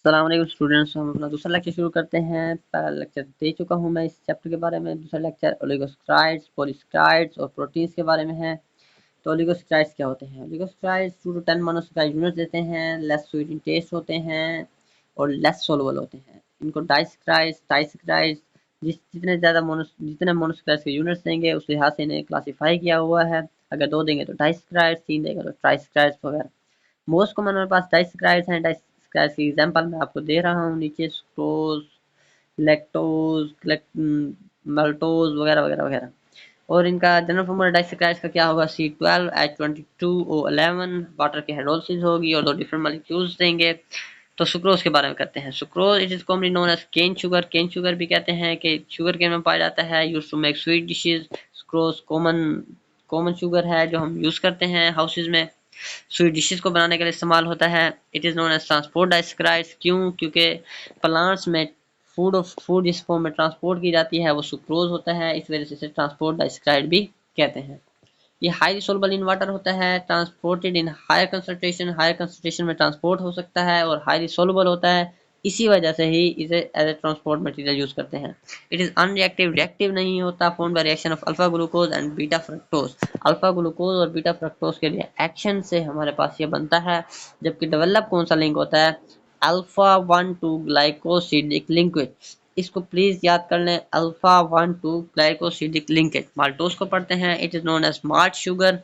अस्सलाम वालेकुम स्टूडेंट्स। हम अपना दूसरा लेक्चर शुरू करते हैं। पहला लेक्चर दे चुका हूं मैं इस चैप्टर के बारे में। दूसरा लेक्चर ओलिगोस्क्राइड्स, पॉलीसेकेराइड्स और प्रोटीन्स के बारे में है। तो ओलिगोस्क्राइड्स क्या होते हैं? ओलिगोस्क्राइड्स 2 to 10 मोनोसेकेराइड यूनिट देते हैं, लेस स्वीट इन टेस्ट होते हैं और लेस सोलुबल होते हैं। इनको डाइसेकेराइड्स, ट्राइसेकेराइड्स जितने मोनोसेकेराइड्स के यूनिट्स देंगे उस लिहाज से इन्हें क्लासिफाई किया हुआ है। अगर 2 देंगे तो डाइसेकेराइड्स, 3 देंगे तो ट्राइसेकेराइड्स वगैरह। मोस्ट कॉमन हमारे पास डाइसेकेराइड्स हैं। डाइसेकेराइड्स की एग्जांपल मैं आपको दे रहा हूँ नीचे, सुक्रोज, लैक्टोज, माल्टोज वगैरह वगैरह वगैरह। और इनका जनरल फॉर्मूला डाइसेकेराइड्स का क्या होगा? C12H22O11। वाटर की हाइड्रोलिसिस होगी और 2 डिफरेंट मॉलिक्यूल्स देंगे। तो सुक्रोज के बारे में करते हैं। Sucrose it is commonly known as cane sugar. Cane sugar भी कहते हैं कि शुगर केन में पाया जाता है। Used to make sweet dishes. Sucrose common sugar है जो हम यूज करते हैं हाउसेज में, स्वीट डिशेस को बनाने के लिए इस्तेमाल होता है। It is known as transport disaccharides. क्यों? क्योंकि प्लांट्स में फूड जिस फॉर्म में ट्रांसपोर्ट की जाती है वो सुक्रोज होता है, इस वजह से इसे ट्रांसपोर्ट डाइसेकेराइड भी कहते हैं। ये हाईली सोलुबल इन वाटर होता है, ट्रांसपोर्टेड इन हायर कंसंट्रेशन में ट्रांसपोर्ट हो सकता है और हाईली सोलुबल होता है। इसी वजह से ही इसे as a transport material use करते हैं। इट इज अनरिएक्टिव, रिएक्टिव नहीं होता। Form by reaction of alpha glucose and beta fructose. Alpha glucose और बीटा फ्रक्टोज के लिए एक्शन से हमारे पास ये बनता है। जबकि डेवलप कौन सा लिंक होता है? Alpha 1,2 glycosidic linkage. इसको प्लीज याद कर लें, अल्फा 1,2 ग्लाइकोसिडिक लिंकेज। माल्टोज को पढ़ते हैं। It is known as malt sugar,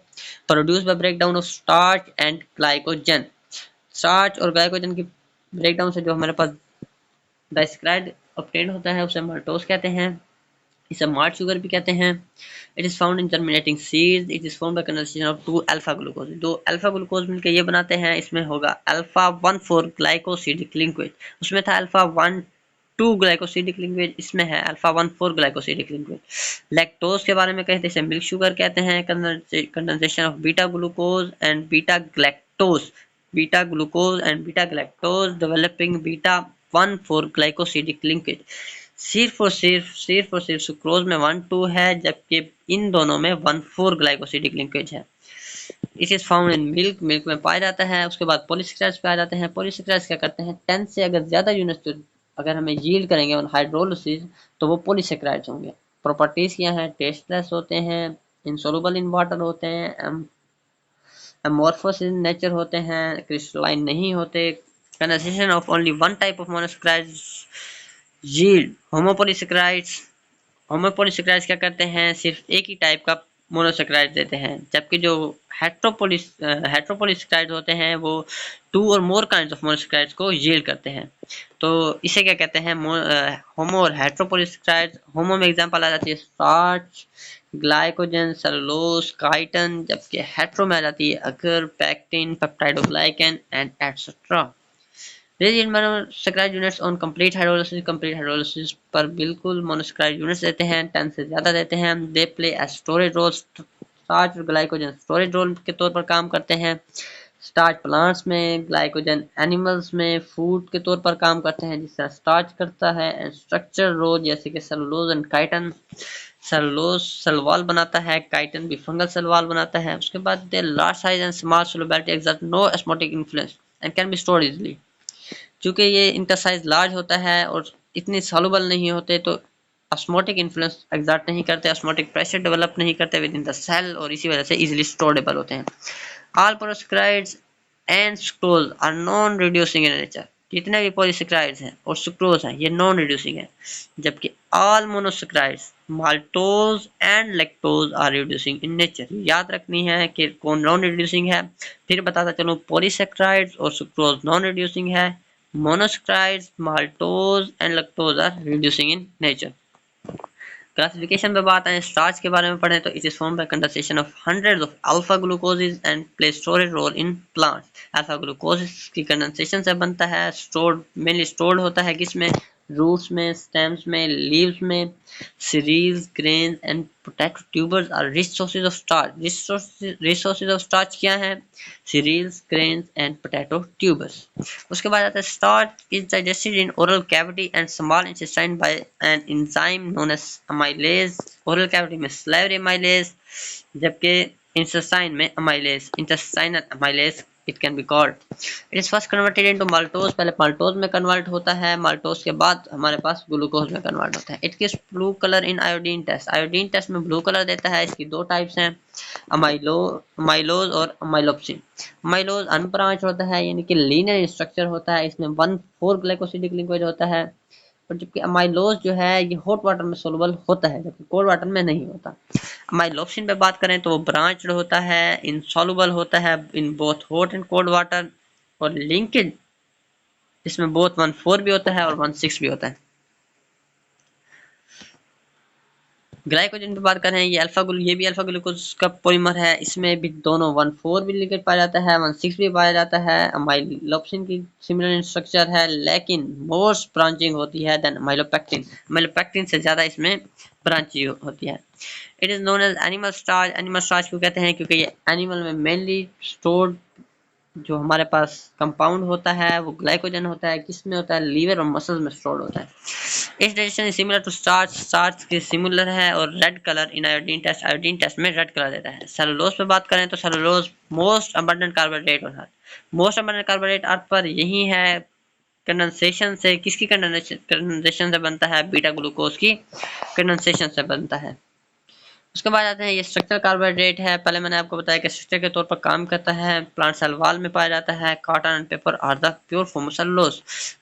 produce by breakdown of starch and glycogen. Starch और ग्लाइकोजन की ब्रेकडाउन से जो हमारे पास डाइसेकेराइड ऑब्टेन होता है उसे माल्टोज कहते हैं। इसे माल्ट शुगर भी कहते हैं। It is found in germinating seeds. It is found by condensation of 2 alpha glucose. 2 alpha glucose मिलकर ये बनाते हैं। इसमें होगा अल्फा 1,4 ग्लाइकोसिडिक लिंकेज। उसमें था अल्फा 1,2 ग्लाइकोसिडिक लिंकेज, इसमें है अल्फा 1,4 ग्लाइकोसिडिक लिंकेज। लैक्टोज के बारे में कहते हैं, इसे मिल्क शुगर कहते हैं। Condensation of beta glucose and beta galactose. Beta glucose and beta galactose developing beta 1,4 glycosidic linkage. सिर्फ और सिर्फ सुक्रोज में 1,2 है, जबकि इन दोनों में 1,4 ग्लाइकोसिडिक लिंकेज है। It is found in milk में पाया जाता है। उसके बाद पॉलीसेकेराइड्स पाए जाते हैं। पॉलीसेकेराइड्स क्या करते हैं? 10 से अगर ज्यादा यूनिट्स अगर हमें यील्ड करेंगे ऑन हाइड्रोलिसिस तो वो पॉलीसेकेराइड्स होंगे। प्रॉपर्टीज क्या है? टेस्टलेस होते हैं, इनसोलुबल इन वाटर होते हैं, अमोर्फस इन नेचर होते हैं, क्रिस्टलाइन नहीं होते। Condensation of only one type of monosaccharides yield homopolysaccharides. Homopolysaccharides क्या करते हैं? सिर्फ एक ही टाइप का मोनोसेकेराइड देते हैं, जबकि जो हेट्रोपॉलीसेकेराइड होते हैं वो 2 और मोर काइंड्स ऑफ मोनोसेकेराइड्स को यील्ड करते हैं। तो इसे क्या कहते हैं? होमो और हेट्रोपॉलीसेकेराइड्स। होमो में एग्जांपल आ जाती है स्टार्च, ग्लाइकोजन, सेलुलोज, काइटन, जबकि हेट्रो में आ जाती है अगर, pectin, peptidoglycan and etcetera. Rigid monosaccharide units on complete hydrolysis पर बिल्कुल मोनोसेकेराइड यूनिट्स देते हैं, 10 से ज्यादा देते हैं। They play as storage role. Starch और ग्लाइकोजन स्टोरेज रोल के तौर पर काम करते हैं। स्टार्च प्लांट्स में, ग्लाइकोजन एनिमल्स में फूड के तौर पर काम करते हैं जिस तरह स्टार्च करता है। एंड स्ट्रक्चर रोल जैसे कि cellulose and chitin. Cellulose cell wall बनाता है, काइटन भी फंगल सेल वॉल बनाता है। उसके बाद they large size and small solubility exert no osmotic influence and can be stored easily. चूंकि ये इनका साइज लार्ज होता है और इतने सॉल्युबल नहीं होते तो ऑस्मोटिक इन्फ्लुएंस एग्जर्ट नहीं करते, ऑस्मोटिक प्रेशर डेवलप नहीं करते विद इन द सेल और इसी वजह से इजीली स्टोरेबल होते हैं। All polysaccharides and sucrose are non reducing in nature. जितने भी पॉलीसेकेराइड्स हैं और सुक्रोज हैं ये नॉन रिड्यूसिंग है, जबकि all monosaccharides maltose and lactose are reducing in nature. याद रखनी है कि कौन नॉन रिड्यूसिंग है। फिर बताता चलूं, पॉलीसेकेराइड्स और सुक्रोज नॉन रिड्यूसिंग है, monosaccharides, maltose and lactose are reducing in nature. Classification में बात आए, स्टार्च के बारे में पढ़ें तो it is form by condensation of hundreds of alpha glucoses and play storage role in plants. Alpha glucoses की कंडेंसेशन से बनता है, मेनली स्टोर्ड होता है किसमें? रूट्स में, स्टेम्स में, लीव्स में। Cereals, grains and potato tubers are rich sources of starch. Rich sources of starch क्या है? Cereals, grains and potato tubers. उसके बाद आता है starch is digested in oral cavity and small intestine by an enzyme known as amylase. Oral cavity में salivary amylase, जबकि intestine में amylase, intestinal amylase it can be called. It is first converted into maltose, पहले maltose में convert होता है, maltose के बाद हमारे पास glucose में convert होता है. It gives blue color in iodine test. iodine test में blue color देता है. इसकी दो types हैं, amylose और amylopsin. amylose unbranched होता है, यानी कि linear structure होता है, इसमें 1,4 glycosidic linkage होता है. और जबकि अमाइलोज जो है ये हॉट वाटर में सोलुबल होता है, जबकि कोल्ड वाटर में नहीं होता. अमाइलोप्सिन पे बात करें तो वो ब्रांच्ड होता है, इनसॉल्युबल होता है in both hot and cold water, और लिंकेज इसमें बोथ 1,4 भी होता है और 1,6 भी होता है. ग्लाइकोजन पे बात करें, ये भी अल्फा ग्लूकोज का पॉलीमर है, इसमें भी दोनों 1,4 भी लिंकेज पाया जाता है, 1,6 भी पाया जाता है. अमाइलोप्सिन की सिमिलर स्ट्रक्चर है, लेकिन मोस्ट ब्रांचिंग होती है देन अमाइलोपेक्टिन. अमाइलोपेक्टिन से ज्यादा इसमें ब्रांचिंग होती है. It is known as animal starch. Animal starch क्यों कहते हैं? क्योंकि ये एनिमल में मेनली स्टोर्ड जो हमारे पास कंपाउंड होता है वो ग्लाइकोजन होता है. किसमें होता है? लीवर और मसल्स में स्टोर्ड होता है. इस digestion is similar to starch. Starch के सिमिलर है और red colour in iodine test. Iodine test में रेड कलर देता है. सेलुलोज पे बात करें तो cellulose most abundant carbohydrate on earth. Most abundant carbohydrate earth पर यही है. कंडेंसेशन से, किसकी कंडेंसेशन से बनता है? बीटा ग्लूकोज की कंडेंसेशन से बनता है. उसके बाद आते हैं, ये स्ट्रक्चरल कार्बोहाइड्रेट है. पहले मैंने आपको बताया कि स्ट्रक्चर के तौर पर काम करता है. प्लांट सेल वॉल में पाया जाता है. Cotton and paper are the pure form of cellulose.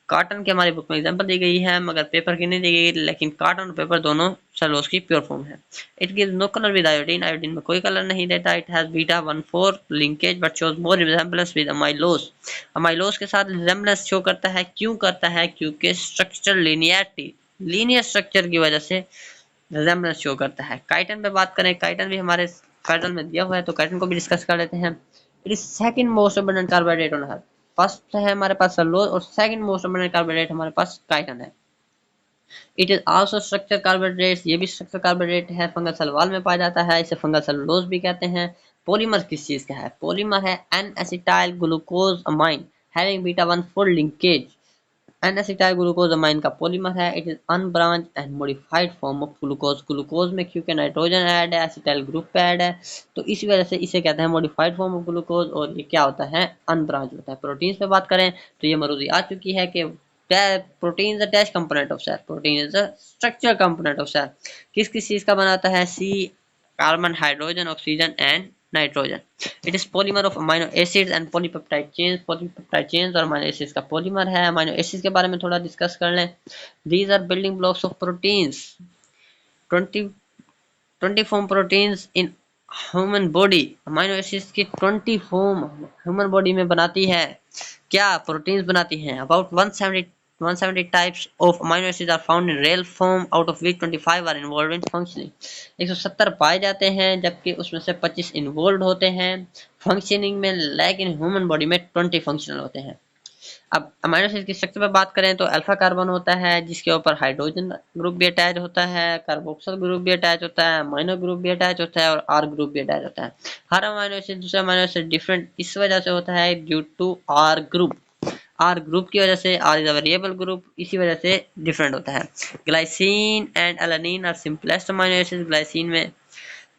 Cotton की हमारी बुक में एग्जांपल दी गई है, मगर पेपर की नहीं दी गई, लेकिन कॉटन और पेपर दोनों सेलुलोज की प्योर फॉर्म है. It gives no colour with iodine. Iodine में कोई कलर नहीं देता. It has beta 1,4 linkage but shows more resemblance with amylose. Amylose के साथ रिजेम्बलेंस शो करता है. क्यों करता है? क्योंकि स्ट्रक्चरल लीनियरिटी, लीनियर स्ट्रक्चर की वजह से रिजेम्बलेंस शो करता है. काइटन पे बात करें, काइटन भी हमारे कार्टन में दिया हुआ है, तो काइटन को भी डिस्कस कर लेते हैं. It is second most abundant carbohydrate on earth. First है हमारे पास सेलुलोज और सेकंड मोस्ट अबंडेंट कार्बोहाइड्रेट हमारे पास काइटन है. It is also structure carbohydrate. ये भी स्ट्रक्चर कार्बोहाइड्रेट है. फंगल सेल वॉल में पाया जाता है. इसे फंगल सेलुलोज भी कहते हैं. पॉलीमर किस चीज का है? पॉलीमर है N acetyl glucose amine having beta 1,4 linkage. N-acetyl glucosamine का पॉलीमर है. It is unbranch and modified form of glucose. Glucose में क्योंकि नाइट्रोजन ऐड है, एसिटाइल ग्रुप पे ऐड है, तो इसी वजह से इसे कहते हैं मॉडिफाइड फॉर्म ऑफ ग्लूकोज. और ये क्या होता है? अनब्रांच होता है. प्रोटीन्स पे बात करें तो ये मरूजी आ चुकी है कि protein is a dash component of cell. Protein is a structure component of cell. किस किस चीज का बनाता है? C, carbon, hydrogen, oxygen and nitrogen. It is polymer of amino acids and polypeptide chains. Polypeptide chains और amino acids का polymer है. Amino acids के बारे में थोड़ा डिस्कस कर लें. These are building blocks of proteins. 20 form proteins in human body. Amino acids की 20 फॉर्म ह्यूमन बॉडी में बनाती है. क्या प्रोटीन्स बनाती हैं? About 170 types of amino acids are found in real form, out of which 25 are involved in functioning. 170 पाए जाते हैं, जबकि उसमें से 25 इन्वॉल्व होते हैं फंक्शनिंग में, लेकिन ह्यूमन बॉडी में 20 फंक्शनल होते हैं. अब अमीनो एसिड की स्ट्रक्चर पर बात करें तो अल्फा कार्बन होता है, जिसके ऊपर हाइड्रोजन ग्रुप भी अटैच होता है, कार्बोक्सिल ग्रुप भी अटैच होता है, अमीनो ग्रुप भी अटैच होता है और आर ग्रुप भी अटैच होता है. हर अमीनो एसिड दूसरे अमीनो एसिड डिफरेंट इस वजह से होता है due to R group. R group की वजह से, R is a variable group, इसी वजह से डिफरेंट होता है. Glycine and alanine are simplest amino acid. Glycine में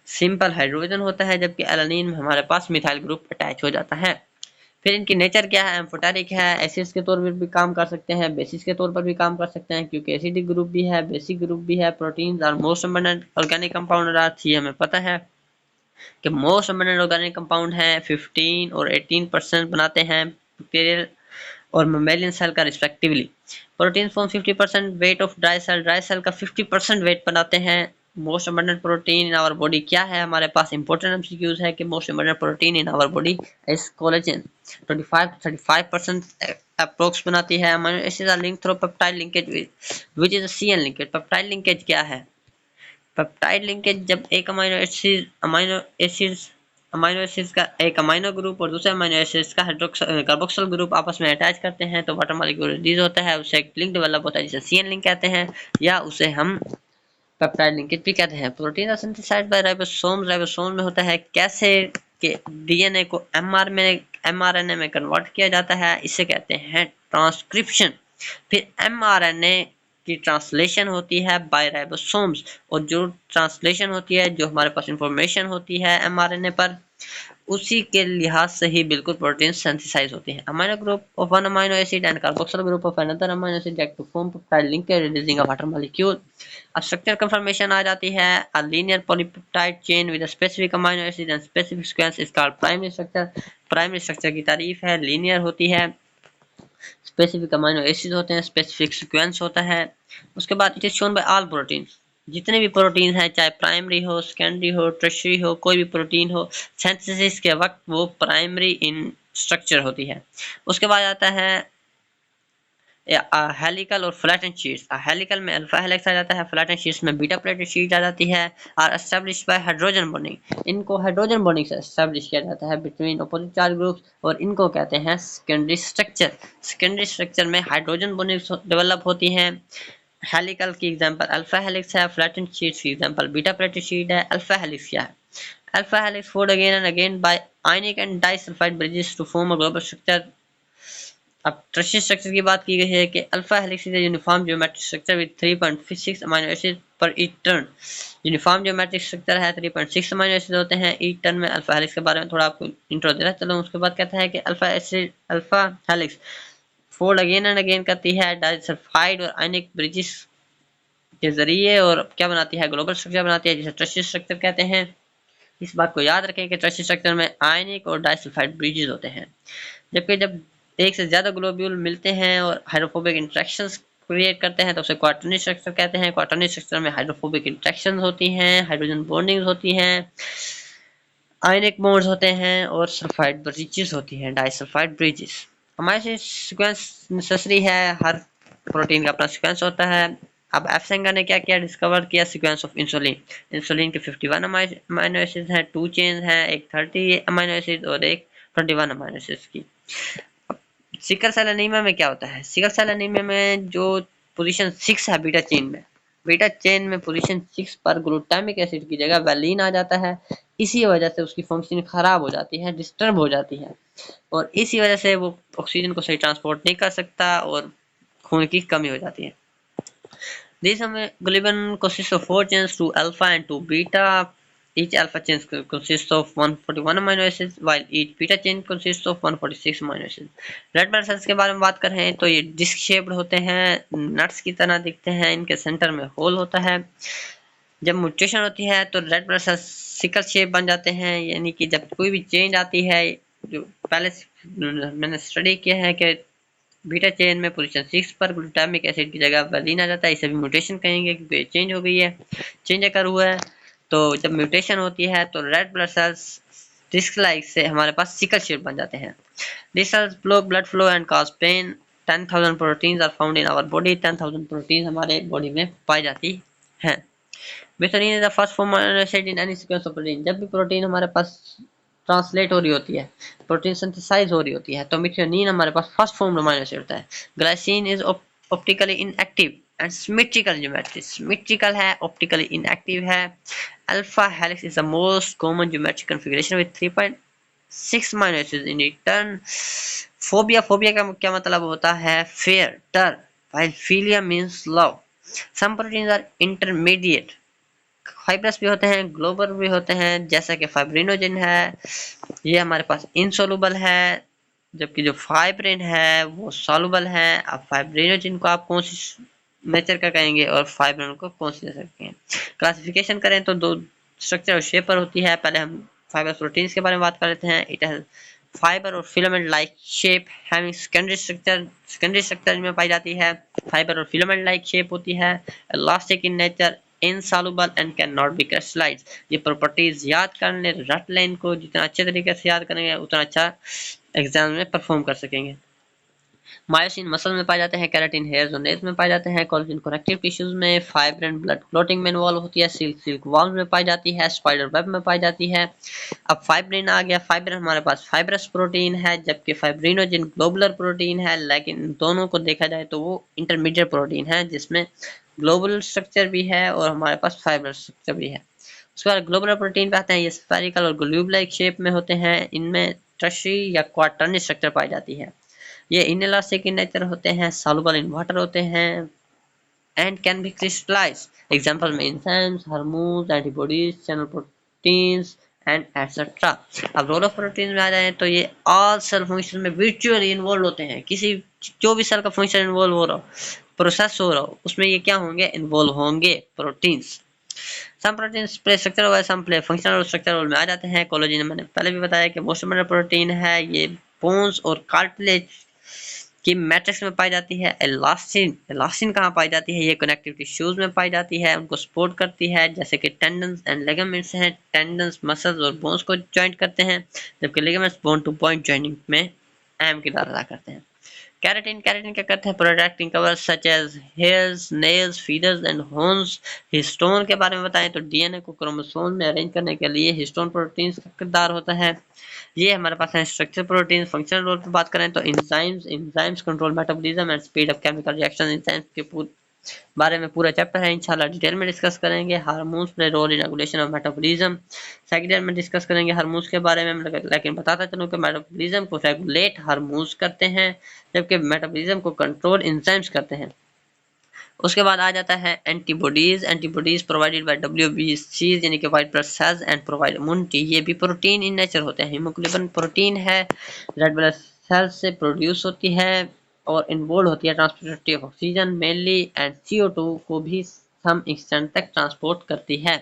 सिंपल हाइड्रोजन होता है, जबकि एलानिन में हमारे पास मिथाइल ग्रुप अटैच हो जाता है. फिर इनकी नेचर क्या है? एम्फोटेरिक है. एसिड्स के तौर पर भी काम कर सकते हैं, बेसिस के तौर पर भी काम कर सकते हैं, क्योंकि एसिडिक ग्रुप भी है, बेसिक ग्रुप भी है. Proteins are most abundant organic compound are. ये हमें पता है कि मोस्ट अबंडेंट ऑर्गेनिक कंपाउंड है 15 और 18% बनाते हैं बैक्टीरियल और मेमेलियन सेल का respectively. Protein form 50% weight of dry cell. Dry cell का 50% वेट बनाते हैं. Most abundant protein in our body क्या है? हमारे पास इंपॉर्टेंट एमसीक्यूज है कि most abundant protein in our body is collagen. 25-35% approx बनाती है. Amino acids are linked through peptide linkage which is a CN linkage. Peptide linkage क्या है? पेप्टाइड लिंकेज जब एक अमीनो एसिड्स का एक अमीनो ग्रुप और दूसरे अमीनो एसिड्स का कार्बोक्सिल ग्रुप आपस में अटैच करते हैं तो वाटर मॉलिक्यूल रिलीज होता है, उससे एक लिंक डेवलप होता है जिसे सीएन लिंक कहते हैं, या उसे हम पेप्टाइड लिंकेज भी कहते हैं. Protein are synthesised by ribosomes. Ribosome में होता है कैसे कि डीएनए को एमआरएनए में कन्वर्ट किया जाता है, इसे कहते हैं ट्रांसक्रिप्शन. फिर एमआरएनए की ट्रांसलेशन होती है बाय राइबोसोम्स, और जो ट्रांसलेशन होती है, जो हमारे पास इंफॉर्मेशन होती है एमआरएनए पर, उसी के लिहाज से ही बिल्कुल प्रोटीन सिंथेसाइज होते हैं। Amino group of one amino acid and carboxyl group of another amino acid react to form peptide linkage releasing a water molecule. अब स्ट्रक्चर कंफर्मेशन आ जाती है। A linear polypeptide chain with a specific amino acid and specific sequence is called primary structure. Primary structure की तारीफ है, linear होती है, specific amino acid होते हैं, स्पेसिफिक सीक्वेंस होता है। उसके बाद it is shown by all protein, जितने भी प्रोटीन है, चाहे प्राइमरी हो, सेकेंडरी हो, टर्शियरी हो, कोई भी प्रोटीन हो, सिंथेसिस के वक्त वो प्राइमरी इन स्ट्रक्चर होती है। उसके बाद आता है हेलिकल और फ्लैटेंड शीट्स। हेलिकल में अल्फा हेलिक्स आ जाता है, फ्लैटेंड शीट्स में बीटा प्लेटेड शीट आ जाती है। और एस्टैब्लिश बाय हाइड्रोजन बॉन्डिंग, इनको हाइड्रोजन बॉन्डिंग से एस्टैब्लिश किया जाता है बिटवीन अपोजिट चार्ज ग्रुप्स, और इनको कहते हैं सेकेंडरी स्ट्रक्चर। सेकेंडरी स्ट्रक्चर में हाइड्रोजन बॉन्डिंग डेवलप होती हैं। हेलिकल की एग्जांपल अल्फा हेलिक्स है, फ्लैटेंड शीट्स की एग्जांपल बीटा प्लेटेड शीट है। अल्फा हेलिक्स क्या है? Alpha helix formed again and again by ionic and disulfide bridges to form a global structure। अब tertiary structure की बात की गई है कि alpha helix is uniform geometric structure with 3.6 amino acid per each turn. Uniform geometric structure है, 3.6 amino acid होते हैं ईच टर्न में। अल्फा हेलिक्स के बारे में थोड़ा आपको इंट्रो दे रहा है, चलो उसके बाद कहता है कि alpha helix fold again and again करती है डाइसल्फाइड और आयनिक ब्रिजेस के जरिए, और क्या बनाती है? ग्लोबल स्ट्रक्चर बनाती है, जिसे टर्शियरी स्ट्रक्चर कहते हैं। इस बात को याद रखें कि टर्शियरी स्ट्रक्चर में आयनिक और डाइसल्फाइड ब्रिजेस होते हैं। जबकि जब एक से ज्यादा ग्लोब्यूल मिलते हैं और हाइड्रोफोबिक इंटरेक्शंस क्रिएट करते हैं तो उसे क्वार्टरनी स्ट्रक्चर कहते हैं। क्वार्टरनी स्ट्रक्चर में हाइड्रोफोबिक इंटरेक्शंस होती हैं, हाइड्रोजन बॉन्डिंग्स होती हैं, आयनिक बॉन्ड्स होते हैं, और सल्फाइड ब्रिजेस होती हैं, डाइसल्फाइड ब्रिजेस। हमारे सीक्वेंस नेसेसरी है, हर प्रोटीन का अपना सीक्वेंस होता है। अब एफ सेंगर ने क्या किया? डिस्कवर किया सीक्वेंस ऑफ इंसुलिन। इंसुलिन के 51 अमीनो एसिड हैं, 2 चेन हैं, एक 30 अमीनो एसिड और एक 21 अमीनो एसिड की। सिकल सेल एनीमिया में क्या होता है? सिकल सेल एनीमिया में जो पोजीशन 6 है बीटा चेन में, बीटा चेन में पोजीशन 6 पर ग्लूटामिक एसिड की जगह वैलिन आ जाता है। इसी वजह से उसकी फंक्शन खराब हो जाती है, डिस्टर्ब हो जाती है, और इसी वजह से वो ऑक्सीजन को सही ट्रांसपोर्ट नहीं कर सकता और खून की कमी हो जाती है। This hemoglobin consists of 4 chains, 2 alpha and 2 beta. Each alpha chain consists of 141 amino acids, while each beta chain consists of 146 amino acids. Red blood sales के बारे में बात करें तो ये डिस्क शेप्ड होते हैं, नट्स की तरह दिखते हैं, इनके सेंटर में होल होता है। जब म्यूटेशन होती है तो red blood sales sickle shape बन जाते हैं, यानी कि जब कोई भी चेंज आती है, जो पहले मैंने स्टडी किया है कि बीटा चेन में पोजीशन 6 पर ग्लूटामिक एसिड की जगह वैलिन आ जाता है, इसे भी म्यूटेशन कहेंगे क्योंकि चेंज हो गई है, चेंज अकर हुआ है। तो जब म्यूटेशन होती है तो red blood cells disc like से हमारे पास सिकल शेप बन जाते हैं। This cells block blood flow and cause pain. 10,000 proteins are found in our body. 10,000 protein हमारे बॉडी में पाई जाती हैं। Methionine is the first form amino acid in any sequence of protein. जब भी प्रोटीन हमारे पास ट्रांसलेट हो रही होती है, प्रोटीन सिंथेसाइज हो रही होती है, तो मेथिओनिन हमारे पास फर्स्ट फॉर्म अमीनो एसिड होता है। Glycine is optically inactive and symmetrical geometry. Symmetrical है, ऑप्टिकली इनएक्टिव है। Alpha helix is the most common geometric configuration with 3.6 amino acid in return. Phobia, phobia का क्या मतलब होता है? फेयर, डर, while philia means love. Some proteins are intermediate, fibrous भी होते हैं, ग्लोबल भी होते हैं, जैसा कि फाइब्रिनोजिन है, ये हमारे पास इनसोलुबल है, जबकि जो फाइब्रिन है वो सॉल्युबल है। अब फाइब्रिनोजिन को आप कौन सी नेचर का कहेंगे और फाइब्रिन को कौन सी नेचर कहेंगे? क्लासिफिकेशन करें तो दो स्ट्रक्चर और शेप पर होती है। पहले हम फाइबर प्रोटीन्स के बारे में बात कर लेते हैं। इट हैज फाइबर और filament like shape having secondary structure. Secondary structure में पाई जाती है, फाइबर और फिलामेंट लाइक शेप होती है, elastic in nature, insoluble and can not be crystallised. ये प्रॉपर्टीज याद करने, रट लें इनको, जितना अच्छे तरीके से याद करेंगे उतना अच्छा एग्जाम में परफॉर्म कर सकेंगे। मायोसिन मसल में पाए जाते हैं, केराटिन हेयर्स और नेल्स में पाए जाते हैं, कोलेजन कनेक्टिव टिश्यूज में, फाइब्रिन ब्लड क्लॉटिंग में इन्वॉल्व होती है, सिल्क वॉल्व में पाई जाती है, स्पाइडर वेब में पाई जाती है। अब फाइब्रिन आ गया। फाइब्रिन हमारे पास फाइब्रस प्रोटीन है, जबकि फाइब्रिनोजिन ग्लोबुलर प्रोटीन है, लेकिन दोनों को देखा जाए तो वो इंटरमीडिएट प्रोटीन है, जिसमें ग्लोबुलर स्ट्रक्चर भी है और हमारे पास फाइब्रस स्ट्रक्चर भी है। उसके बाद ग्लोबुलर प्रोटीन पे आते हैं, ये स्फेरिकल और ग्लोब लाइक शेप में होते हैं, इनमें टर्शियरी या क्वार्टरनी स्ट्रक्चर पाई जाती है। ये इनइलास्टिक इन नेचर होते हैं, सॉल्युबल इन वाटर होते हैं, and can be crystallized. Example में enzymes, hormones, antibodies, channel proteins and etcetera. अब रोल ऑफ प्रोटीन में आ जाए तो ये ऑल सेल फंक्शन में वर्चुअली इन्वॉल्व होते हैं। किसी जो भी सेल का फंक्शन इन्वॉल्व हो रहा हो, प्रोसेस हो रहा हो, उसमें ये क्या होंगे, इन्वॉल्व होंगे, proteins. Some proteins play structure role, some play functional और स्ट्रक्चर रोल में आ जाते हैं। कोलेजन मैंने पहले भी बताया कि मोस्ट इम्पोर्टेंट प्रोटीन है, ये बोन्स और कार्टिलेज की मैट्रिक्स में पाई जाती है। इलास्टिन, इलास्टिन कहाँ पाई जाती है, ये कनेक्टिव टिश्यूज में पाई जाती है, उनको सपोर्ट करती है, जैसे कि टेंडन्स एंड लिगामेंट्स हैं। टेंडन्स मसल्स और बोन्स को जॉइंट करते हैं, जबकि ligaments bone two point joining में अहम किरदार अदा करते हैं। केराटिन, केराटिन क्या करते हैं, protecting cover such as hairs, nails, feathers and horns. Histone के बारे में बताएं तो डीएनए को क्रोमोसोम में अरेंज करने के लिए हिस्टोन प्रोटीन्स का किरदार होता है। ये हमारे पास है स्ट्रक्चर प्रोटीन। फंक्शनल रोल पर बात करें तो enzymes, enzymes control metabolism and speed up chemical reaction. Enzymes के बारे में पूरा चैप्टर है, इंशाल्लाह डिटेल में डिस्कस करेंगे। Hormones play role in regulation of metabolism, secondary में डिस्कस करेंगे हार्मोन्स के बारे में, लेकिन बताता चलूं कि मेटाबॉलिज्म को रेगुलेट हार्मोन्स करते हैं, जबकि मेटाबॉलिज्म को कंट्रोल एंजाइम्स करते हैं। उसके बाद आ जाता है एंटीबॉडीज। एंटीबॉडीज प्रोवाइडेड बाय डब्ल्यूबीसीज यानी कि white blood cells and provide immunity. ये भी प्रोटीन इन नेचर होते हैं। हीमोग्लोबिन प्रोटीन है, रेड ब्लड सेल्स से प्रोड्यूस होती है और इन्वॉल्व होती है transportivity of oxygen mainly and CO2 को भी सम एक्सटेंट तक ट्रांसपोर्ट करती है।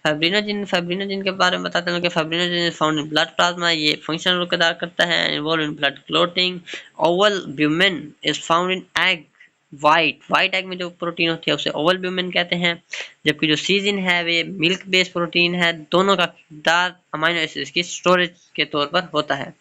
फाइब्रिनोजिन, फाइब्रिनोजिन के बारे में बताते हैं कि fibrinogen is found in blood plasma. ये फंक्शनल रोल अदा करता है, involve in blood clotting. Ovalbumin is found in egg white, white egg में जो प्रोटीन होती है उसे ओवल ब्यूमेन कहते हैं, जबकि जो सीजिन है वे मिल्क बेस्ड प्रोटीन है। दोनों का किरदार अमीनो एसिड्स की स्टोरेज के तौर पर होता है।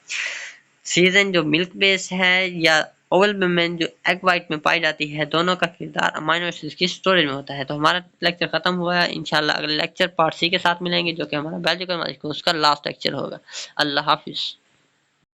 सीजन जो मिल्क बेस्ड है या ओवल ब्यूमेन जो एग व्हाइट में पाई जाती है, दोनों का किरदार अमीनो एसिड्स की स्टोरेज में होता है। तो हमारा लेक्चर खत्म हुआ है। इंशाल्लाह अगले लेक्चर पार्ट सी के साथ मिलेंगे, जो कि हमारा बायोलॉजिकल कोर्स का लास्ट लेक्चर होगा। अल्लाह हाफिज।